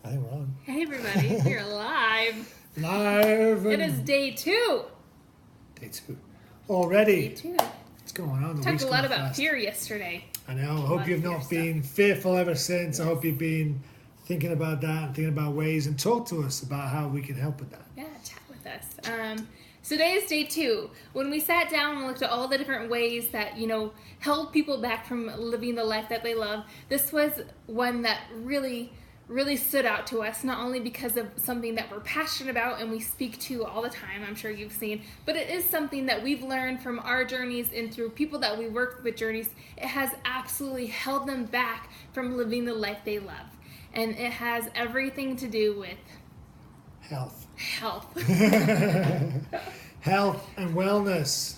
I think we're on. Hey everybody, we're live. Live. It is day 2. Day 2. Already. Day 2. What's going on? The Talked week's a lot going about fast. fear yesterday. I know. I lot hope of you've fear not stuff. been fearful ever since. I hope you've been thinking about that and thinking about ways and talk to us about how we can help with that. Yeah, chat with us. So today is day 2. When we sat down and looked at all the different ways that, held people back from living the life that they love, this was one that really stood out to us, not only because of something that we're passionate about and we speak to all the time, I'm sure you've seen, but it is something that we've learned from our journeys and through people that we work with journeys. It has absolutely held them back from living the life they love. And it has everything to do with Health. health. Health and wellness.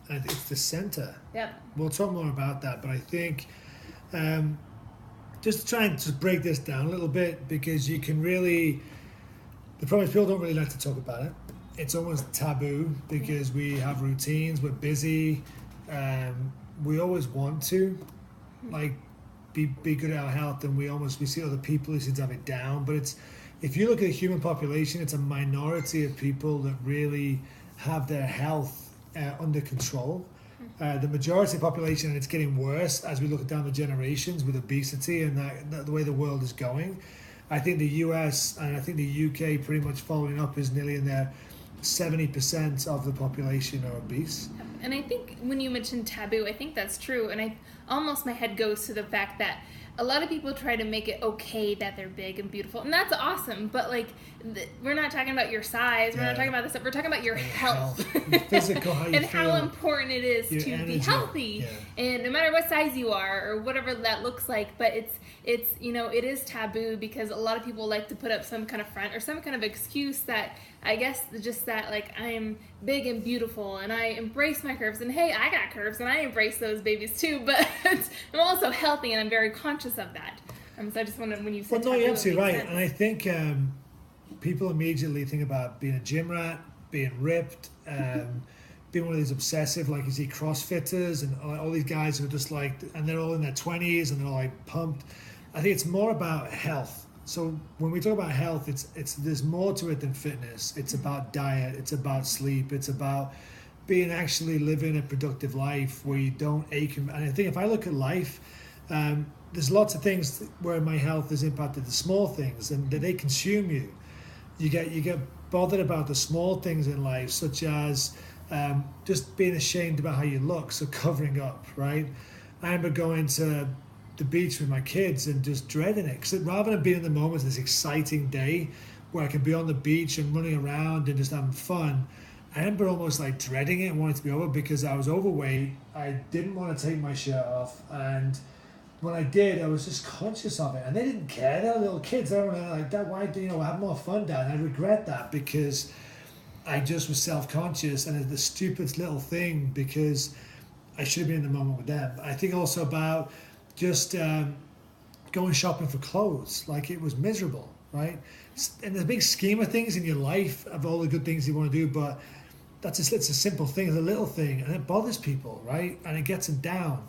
And it's the center. Yep. We'll talk more about that, but I think just trying to break this down a little bit, because you can really, the problem is people don't really like to talk about it. It's almost taboo because we have routines, we're busy, we always want to be good at our health, and we see other people who seem to have it down. But it's, if you look at the human population, it's a minority of people that really have their health under control. The majority of the population, and it's getting worse as we look down the generations with obesity and that the way the world is going. I think the US and I think the UK pretty much following up is nearly in there. 70% of the population are obese. And I think when you mentioned taboo, I think that's true. And my head goes to the fact that a lot of people try to make it okay that they're big and beautiful, and that's awesome. But we're not talking about your size. We're not talking about this. We're talking about your health, your physical, how you and feel, how important it is your to energy. be healthy. Yeah. And no matter what size you are or whatever that looks like, but it is taboo because a lot of people like to put up some kind of front or some kind of excuse that, I guess, just that I am big and beautiful and I embrace my curves, and hey, I got curves and I embrace those babies too, but I'm also healthy and I'm very conscious of that. So I just wanted, when you said Well, no, taboo, you're it absolutely makes right. sense. And I think people immediately think about being a gym rat, being ripped, being one of these obsessive, like you see CrossFitters and all these guys who are just and they're all in their 20s and they're pumped. I think it's more about health. So when we talk about health, it's there's more to it than fitness. It's about diet, it's about sleep, it's about actually living a productive life where you don't ache. And I think if I look at life, there's lots of things where my health is impacted, the small things, and they consume you. You get bothered about the small things in life, such as just being ashamed about how you look, so covering up, right? I remember going to the beach with my kids and just dreading it, because rather than being in the moment, this exciting day where I can be on the beach and running around and just having fun, I remember almost dreading it and wanting it to be over because I was overweight. I didn't want to take my shirt off, and when I did, I was just conscious of it, and they didn't care. They were little kids. They were like, "Dad, why do have more fun, Dad?" And I regret that because I just was self-conscious, and it's the stupidest little thing because I should have been in the moment with them. I think also about just going shopping for clothes. It was miserable, right? And the big scheme of things in your life, of all the good things you want to do, but it's a simple thing, it's a little thing, and it bothers people, right? And it gets them down.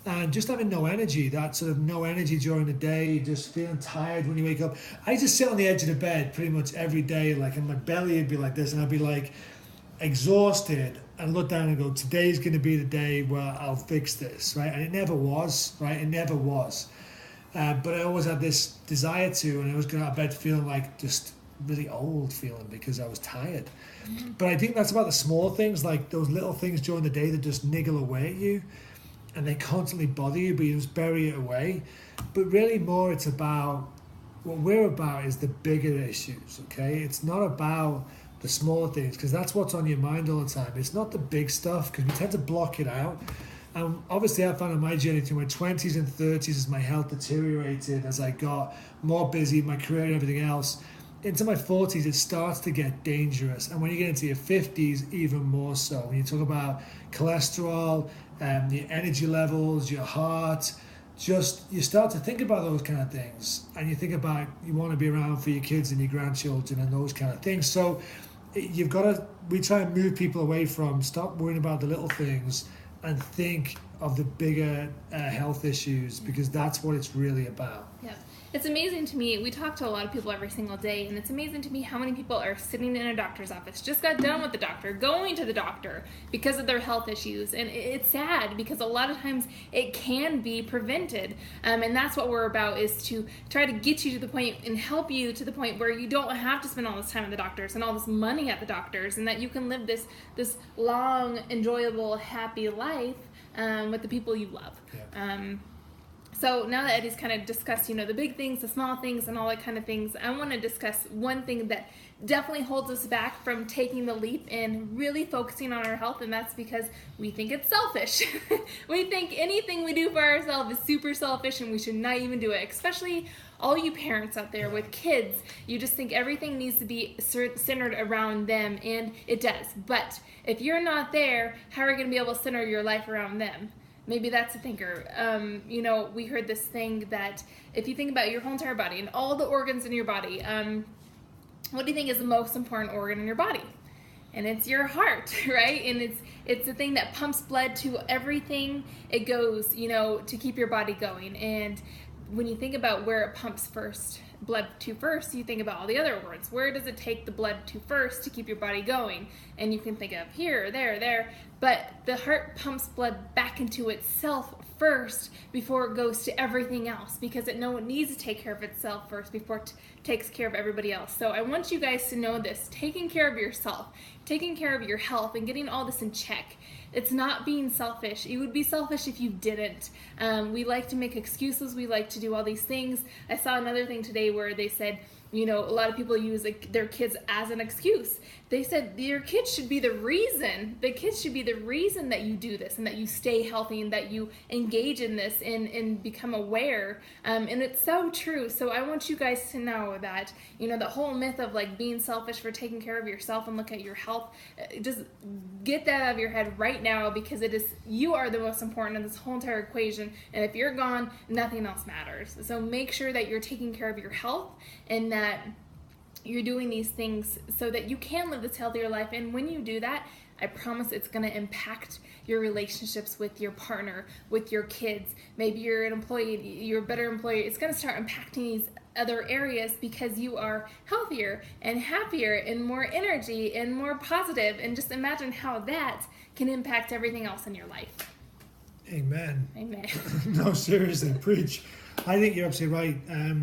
And just having no energy, that sort of no energy during the day, just feeling tired when you wake up. I just sit on the edge of the bed pretty much every day, and my belly would be like this, and I'd be exhausted, and look down and go, today's going to be the day where I'll fix this, right? And it never was, right? It never was. But I always had this desire to, and I was going out of bed feeling just really old feeling because I was tired. Mm-hmm. But I think that's about the small things, those little things during the day that just niggle away at you. And they constantly bother you, but you just bury it away. But really more it's about, what we're about is the bigger issues, okay? It's not about the smaller things, because that's what's on your mind all the time. It's not the big stuff, because we tend to block it out. And obviously I found in my journey through my 20s and 30s, as my health deteriorated, as I got more busy, my career and everything else, into my 40s, it starts to get dangerous. And when you get into your 50s, even more so. When you talk about cholesterol, your energy levels, your heart, you start to think about those kind of things. And you think about, you want to be around for your kids and your grandchildren and those kind of things. So we try and move people away from, stop worrying about the little things and think of the bigger health issues, because that's what it's really about. Yeah. It's amazing to me. We talk to a lot of people every single day, and it's amazing to me how many people are sitting in a doctor's office, just got done with the doctor, going to the doctor because of their health issues. And it's sad because a lot of times it can be prevented. And that's what we're about, is to try to get you to the point and help you to the point where you don't have to spend all this time at the doctors and all this money at the doctors, and that you can live this long, enjoyable, happy life with the people you love. Yeah. So now that Eddie's kind of discussed, the big things, the small things, and all that kind of things, I want to discuss one thing that definitely holds us back from taking the leap and really focusing on our health, and that's because we think it's selfish. We think anything we do for ourselves is super selfish, and we should not even do it, especially all you parents out there with kids. You just think everything needs to be centered around them, and it does. But if you're not there, how are you going to be able to center your life around them? Maybe that's a thinker. We heard this thing that if you think about your whole entire body and all the organs in your body, what do you think is the most important organ in your body? And it's your heart, right? And it's the thing that pumps blood to everything it goes, to keep your body going. And when you think about where it pumps blood to first, you think about all the other organs. Where does it take the blood to first to keep your body going? And you can think of here, there, but the heart pumps blood back into itself first before it goes to everything else, because it needs to take care of itself first before it takes care of everybody else. So I want you guys to know this: taking care of yourself, taking care of your health, and getting all this in check. It's not being selfish. You would be selfish if you didn't. We like to make excuses. We like to do all these things. I saw another thing today where they said, a lot of people use their kids as an excuse. They said your kids should be the reason. The kids should be the reason that you do this and that you stay healthy and that you engage in this and become aware. And it's so true. So I want you guys to know that, the whole myth of being selfish for taking care of yourself and look at your health, just get that out of your head right now, because you are the most important in this whole entire equation. And if you're gone, nothing else matters. So make sure that you're taking care of your health and that you're doing these things so that you can live this healthier life. And when you do that, I promise it's going to impact your relationships with your partner, with your kids. Maybe you're an employee, you're a better employee. It's going to start impacting these other areas because you are healthier and happier and more energy and more positive. And just imagine how that can impact everything else in your life. Amen. Amen. No, seriously, preach. I think you're absolutely right.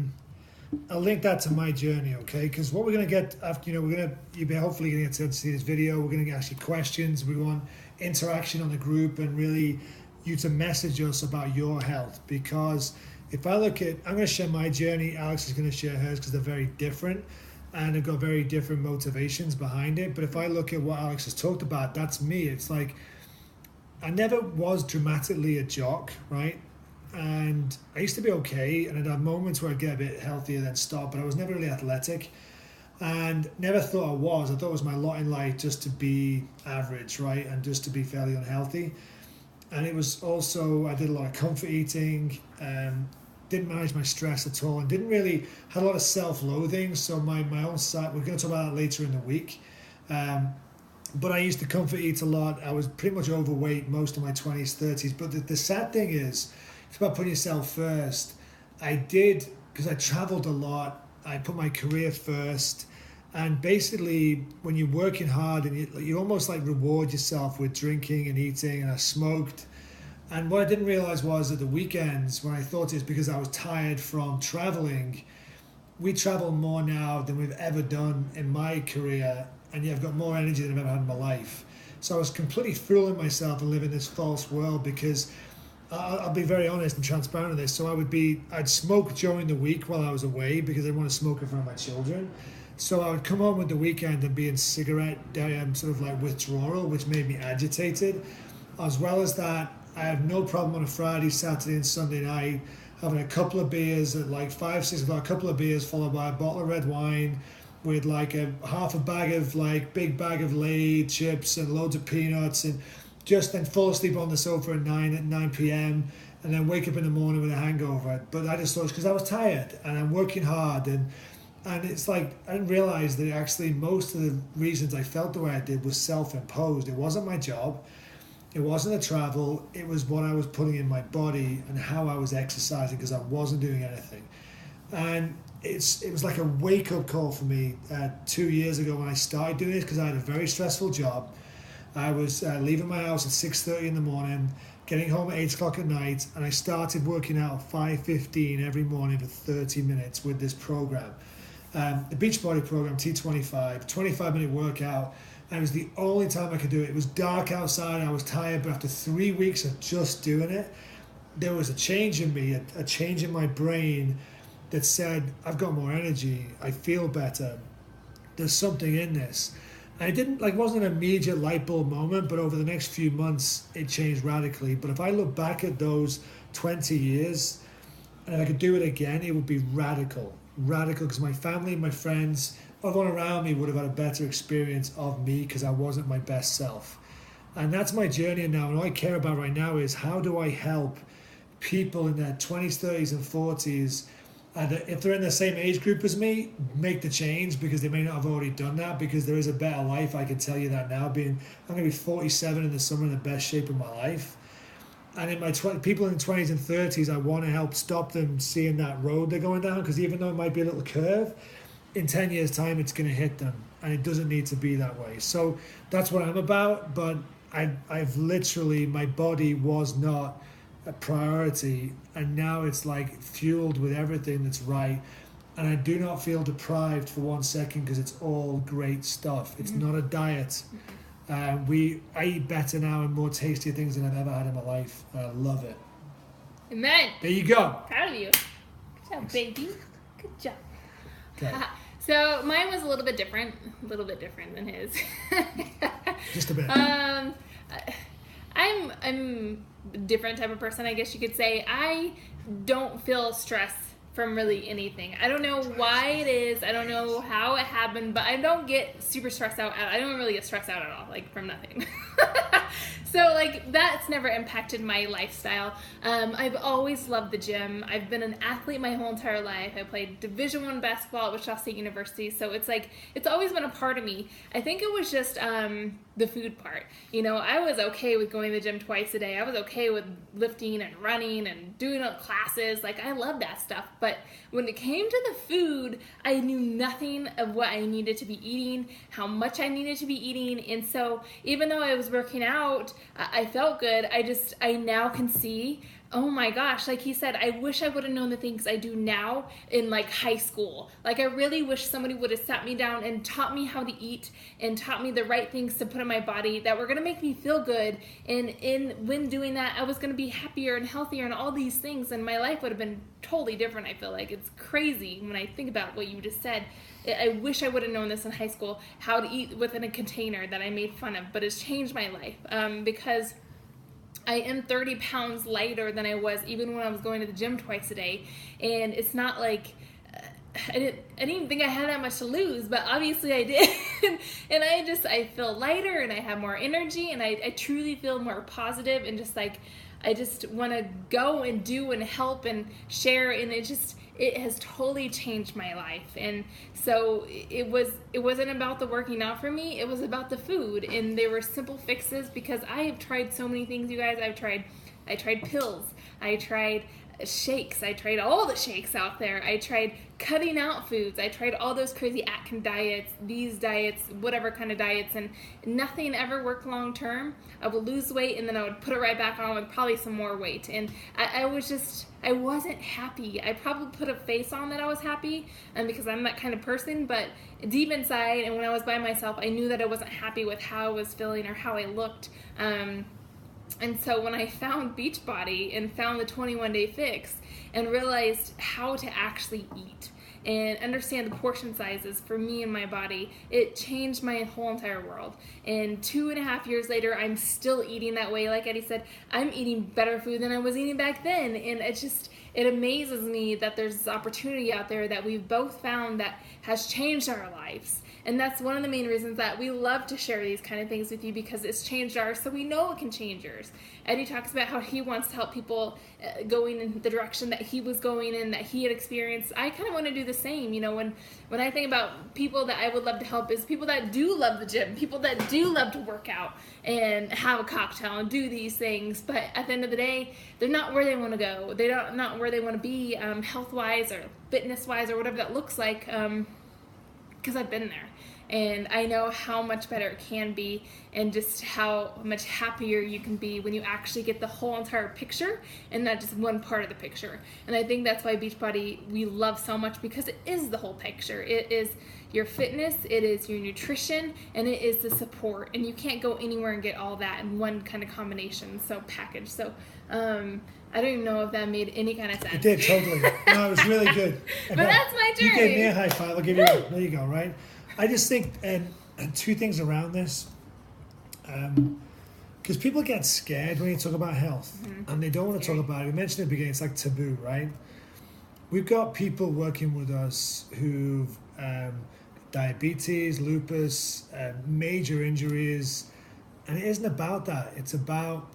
I'll link that to my journey, okay? Because what we're going to get after, you'll be hopefully going to get to see this video. We're going to ask you questions. We want interaction on the group and really you to message us about your health. Because if I look at, I'm going to share my journey. Alex is going to share hers because they're very different and they've got very different motivations behind it. But if I look at what Alex has talked about, that's me. It's like, I never was dramatically a jock, right? And I used to be okay, and I'd have moments where I'd get a bit healthier then stop, but I was never really athletic and never thought I was. I thought it was my lot in life just to be average, right? And just to be fairly unhealthy. And it was also, I did a lot of comfort eating, didn't manage my stress at all, and had a lot of self-loathing. So my own side, we're going to talk about that later in the week. But I used to comfort eat a lot. I was pretty much overweight most of my 20s, 30s. But the sad thing is, it's about putting yourself first. I did, because I traveled a lot. I put my career first. And basically, when you're working hard and you almost reward yourself with drinking and eating, and I smoked. And what I didn't realize was at the weekends, when I thought it's because I was tired from traveling, we travel more now than we've ever done in my career. And yet I've got more energy than I've ever had in my life. So I was completely fooling myself and living this false world, because I'll be very honest and transparent on this. So I'd smoke during the week while I was away because I didn't want to smoke in front of my children. So I would come home with the weekend and be in cigarette withdrawal, which made me agitated. As well as that, I had no problem on a Friday, Saturday and Sunday night having a couple of beers at 5, 6 o'clock, a couple of beers followed by a bottle of red wine with half a bag of big bag of Lay's chips and loads of peanuts, and just then fall asleep on the sofa at 9 p.m. and then wake up in the morning with a hangover. But I just thought it's because I was tired and I'm working hard, and it's I didn't realize that actually most of the reasons I felt the way I did was self-imposed. It wasn't my job, it wasn't the travel, it was what I was putting in my body and how I was exercising, because I wasn't doing anything. And it was like a wake-up call for me 2 years ago when I started doing this, because I had a very stressful job. I was leaving my house at 6:30 in the morning, getting home at 8 o'clock at night, and I started working out at 5:15 every morning for 30 minutes with this program. The Beachbody program, T25, 25-minute workout, and it was the only time I could do it. It was dark outside, I was tired, but after 3 weeks of just doing it, there was a change in me, a change in my brain that said, I've got more energy, I feel better, there's something in this. And it didn't, like, wasn't an immediate light bulb moment, but over the next few months, it changed radically. But if I look back at those 20 years, and if I could do it again, it would be radical, because my family, my friends, everyone around me would have had a better experience of me because I wasn't my best self. And that's my journey now. And all I care about right now is how do I help people in their 20s, 30s, and 40s, and if they're in the same age group as me, make the change, because they may not have already done that, because there is a better life. I can tell you that now. I'm going to be 47 in the summer, in the best shape of my life. And in my people in the 20s and 30s, I want to help stop them seeing that road they're going down, because even though it might be a little curve, in 10 years' time, it's going to hit them, and it doesn't need to be that way. So that's what I'm about, but I've literally, my body was not a priority, and now it's like fueled with everything that's right, and I do not feel deprived for 1 second, because it's all great stuff. It's not a diet. I eat better now and more tastier things than I've ever had in my life. I love it. Amen. There you go. Proud of you. Good job, baby. Good job. Okay. So mine was a little bit different than his. Just a bit. I'm a different type of person, I guess you could say. I don't feel stress from really anything. I don't know why it is. I don't know how it happened, but I don't get super stressed out. I don't really get stressed out at all, like from nothing. So like that's never impacted my lifestyle. I've always loved the gym. I've been an athlete my whole entire life. I played Division I basketball at Wichita State University. So it's like, it's always been a part of me. I think it was just the food part. You know, I was okay with going to the gym twice a day. I was okay with lifting and running and doing classes. Like, I love that stuff. But when it came to the food, I knew nothing of what I needed to be eating, how much I needed to be eating. And so even though I was working out, I felt good. I now can see, oh my gosh, like he said, I wish I would have known the things I do now in like high school. Like, I really wish somebody would have sat me down and taught me how to eat and taught me the right things to put in my body that were going to make me feel good. And when doing that, I was going to be happier and healthier and all these things, and my life would have been totally different. I feel like it's crazy when I think about what you just said. I wish I would have known this in high school, how to eat within a container that I made fun of, but it's changed my life because I am 30 pounds lighter than I was even when I was going to the gym twice a day. And it's not like I didn't even think I had that much to lose, but obviously I did. And I feel lighter and I have more energy, and I truly feel more positive, and just like I just want to go and do and help and share, and it has totally changed my life. And so it wasn't about the working out for me, it was about the food, and they were simple fixes, because I have tried so many things, you guys. I tried pills, I tried shakes, I tried all the shakes out there, I tried cutting out foods, I tried all those crazy Atkins diets, these diets, whatever kind of diets, and nothing ever worked long term. I would lose weight and then I would put it right back on with probably some more weight, and I wasn't happy. I probably put a face on that I was happy, and because I'm that kind of person, but deep inside, and when I was by myself, I knew that I wasn't happy with how I was feeling or how I looked. And so when I found Beachbody and found the 21-day fix and realized how to actually eat and understand the portion sizes for me and my body, it changed my whole entire world. And 2.5 years later, I'm still eating that way. Like Eddie said, I'm eating better food than I was eating back then. And it amazes me that there's this opportunity out there that we've both found that has changed our lives. And that's one of the main reasons that we love to share these kind of things with you, because it's changed ours, so we know it can change yours. Eddie talks about how he wants to help people going in the direction that he was going in, that he had experienced. I kind of want to do the same. You know, when I think about people that I would love to help, is people that do love the gym, people that do love to work out and have a cocktail and do these things, but at the end of the day, they're not where they want to go. They're not where they want to be health-wise or fitness-wise or whatever that looks like, because I've been there. And I know how much better it can be, and just how much happier you can be when you actually get the whole entire picture and not just one part of the picture. And I think that's why Beachbody we love so much, because it is the whole picture. It is your fitness, it is your nutrition, and it is the support. And you can't go anywhere and get all that in one kind of combination, so package. So I don't even know if that made any kind of sense. It did, totally. No, it was really good. But that's my journey. You gave me a high five. I'll give you one. There you go, right? I just think, and two things around this, because people get scared when you talk about health, and they don't want to talk about it. We mentioned at the beginning, it's like taboo, right? We've got people working with us who've diabetes, lupus, major injuries, and it isn't about that. It's about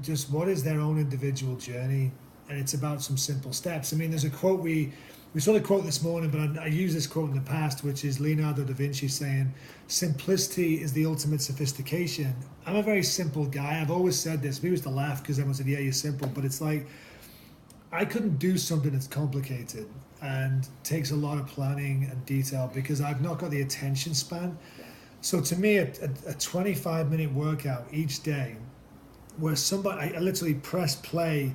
just what is their own individual journey, and it's about some simple steps. I mean, there's a quote we saw the quote this morning, but I used this quote in the past, which is Leonardo da Vinci saying, "Simplicity is the ultimate sophistication." I'm a very simple guy. I've always said this. We used to laugh because everyone said, "Yeah, you're simple," but it's like I couldn't do something that's complicated and takes a lot of planning and detail because I've not got the attention span. So to me, a 25-minute workout each day, where I literally press play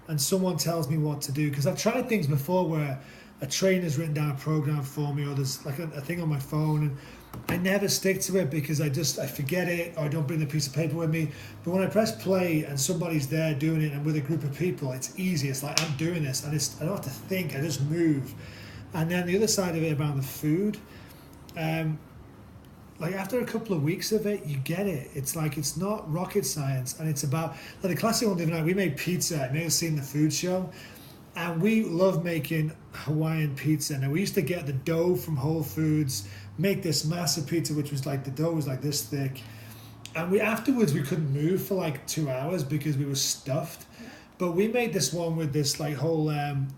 and someone tells me what to do, because I've tried things before where a trainer's written down a program for me, or there's like a thing on my phone, and I never stick to it because I forget it, or I don't bring the piece of paper with me. But when I press play and somebody's there doing it and with a group of people, it's easy. It's like I'm doing this, and I don't have to think. I just move. And then the other side of it around the food, like after a couple of weeks of it, you get it. It's like it's not rocket science, and it's about like the classic one the other night. We made pizza. I may have seen the food show. And we love making Hawaiian pizza. Now, we used to get the dough from Whole Foods, make this massive pizza, which was like, the dough was like this thick. And afterwards, we couldn't move for like 2 hours because we were stuffed. But we made this one with this like whole,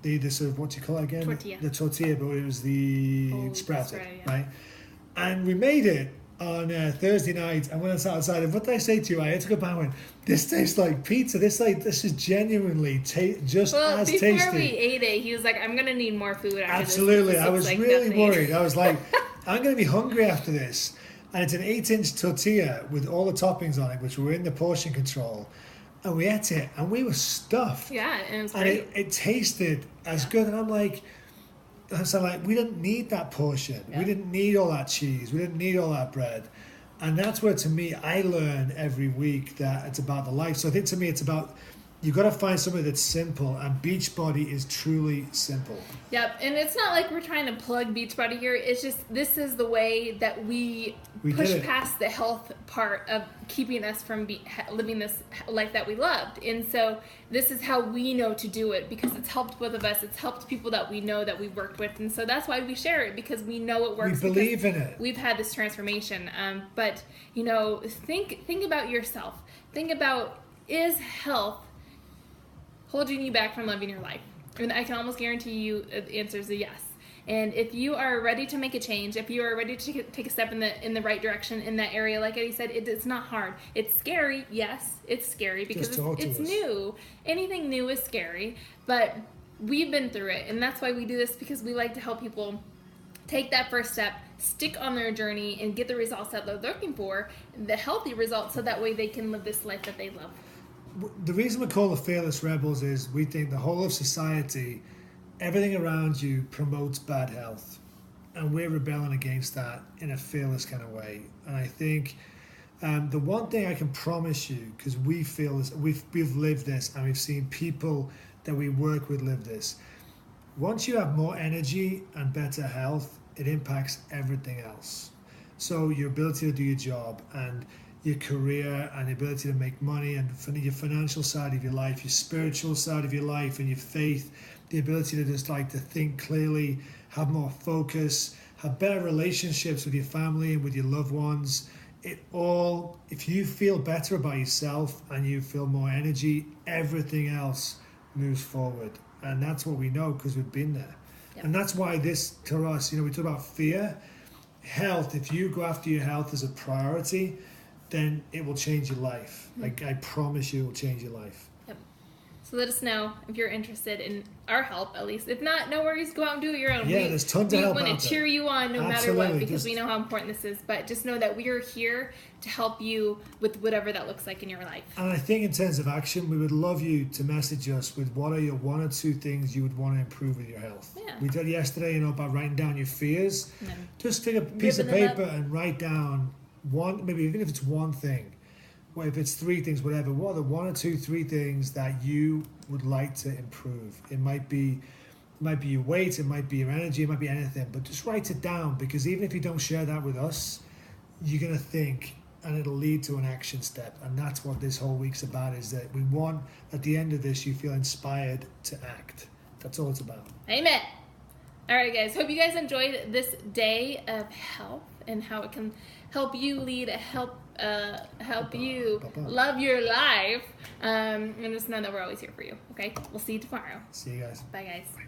the sort of, what do you call it again? Tortilla. The tortilla, but it was the sprouted, yeah. right? And we made it on Thursday night, and when I sat outside, and what did I say to you? I had to go back and went, this tastes like pizza. This is genuinely just as tasty. Before we ate it, he was like, I'm going to need more food after Absolutely. this. I was like really nothing. worried. I was like, I'm going to be hungry after this. And it's an 8-inch tortilla with all the toppings on it, which were in the portion control. And we ate it, and we were stuffed. Yeah, and it was and great. it tasted as good. And I'm like, we didn't need that portion. Yeah. We didn't need all that cheese. We didn't need all that bread. And that's where, to me, I learn every week that it's about the life. So I think, to me, it's about, you've got to find something that's simple. And Beachbody is truly simple. Yep, and it's not like we're trying to plug Beachbody here. It's just, this is the way that we push past the health part of keeping us from living this life that we loved. And so this is how we know to do it, because it's helped both of us. It's helped people that we know that we've worked with. And so that's why we share it, because we know it works. We believe in it. We've had this transformation. But, you know, think about yourself. Think about, is health holding you back from living your life? And I can almost guarantee you the answer is a yes. And if you are ready to make a change, if you are ready to take a step in the right direction in that area, like Eddie said, it's not hard. It's scary. Yes, it's scary because it's new. Anything new is scary, but we've been through it. And that's why we do this, because we like to help people take that first step, stick on their journey, and get the results that they're looking for, the healthy results, so that way they can live this life that they love. The reason we call the Fearless Rebels is we think the whole of society, everything around you promotes bad health, and we're rebelling against that in a fearless kind of way. And I think the one thing I can promise you, because we feel this, we've lived this, and we've seen people that we work with live this. Once you have more energy and better health, it impacts everything else. So your ability to do your job, and your career, and the ability to make money, and your financial side of your life, your spiritual side of your life, and your faith, the ability to just like to think clearly, have more focus, have better relationships with your family and with your loved ones. It all, if you feel better about yourself and you feel more energy, everything else moves forward. And that's what we know, because we've been there. Yep. And that's why this, to us, we talk about fear, health. If you go after your health as a priority, then it will change your life. Like, I promise you, it will change your life. Yep. So let us know if you're interested in our help, at least. If not, no worries. Go out and do it your own. Yeah, there's tons of help We out want to there. cheer you on no matter Absolutely, what, because just- we know how important this is. But just know that we are here to help you with whatever that looks like in your life. And I think in terms of action, we would love you to message us with what are your 1 or 2 things you would want to improve with your health. Yeah. We did yesterday, about writing down your fears. And then Just take a piece of ribbon them paper and write down one, maybe even if it's one thing, well, if it's 3 things, whatever. What are the 1 or 2, 3 things that you would like to improve? It might be your weight, it might be your energy, it might be anything. But just write it down, because even if you don't share that with us, you're gonna think, and it'll lead to an action step. And that's what this whole week's about. Is that we want at the end of this, you feel inspired to act. That's all it's about. Amen. All right, guys. Hope you guys enjoyed this day of health and how it can help you lead, help you love your life. And just know that we're always here for you. Okay. We'll see you tomorrow. See you guys. Bye, guys.